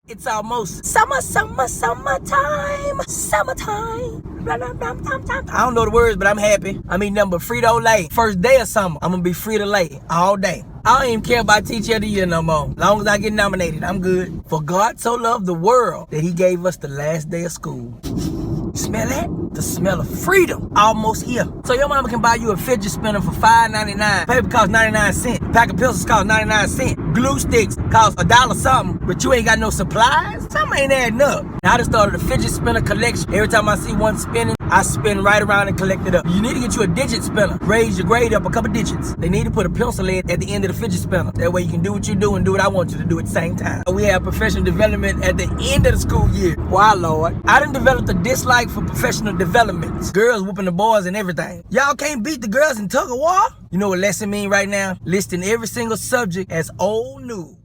It's almost summertime. I don't know the words, but I'm happy. I'm eating nothing but Frito-Lay. First day of summer, I'm gonna be Frito-Lay all day. I don't even care about Teacher of the Year no more. As long as I get nominated, I'm good. For God so loved the world that he gave us the last day of school. Smell that? The smell of freedom. Almost here. So your mama can buy you a fidget spinner for $5.99. Paper costs 99 cents. Pack of pencils costs 99 cents. Glue sticks cost $1 something. But you ain't got no supplies? Something ain't adding up. Now I just started a fidget spinner collection. Every time I see one spinning, I spin right around and collect it up. You need to get you a digit spinner. Raise your grade up a couple digits. They need to put a pencil in at the end of the fidget spinner. That way you can do what you do and do what I want you to do at the same time. We have professional development at the end of the school year. Why, Lord? I done developed a dislike for professional development. Girls whooping the boys and everything. Y'all can't beat the girls in tug of war? You know what lesson mean right now? Listing every single subject as old news.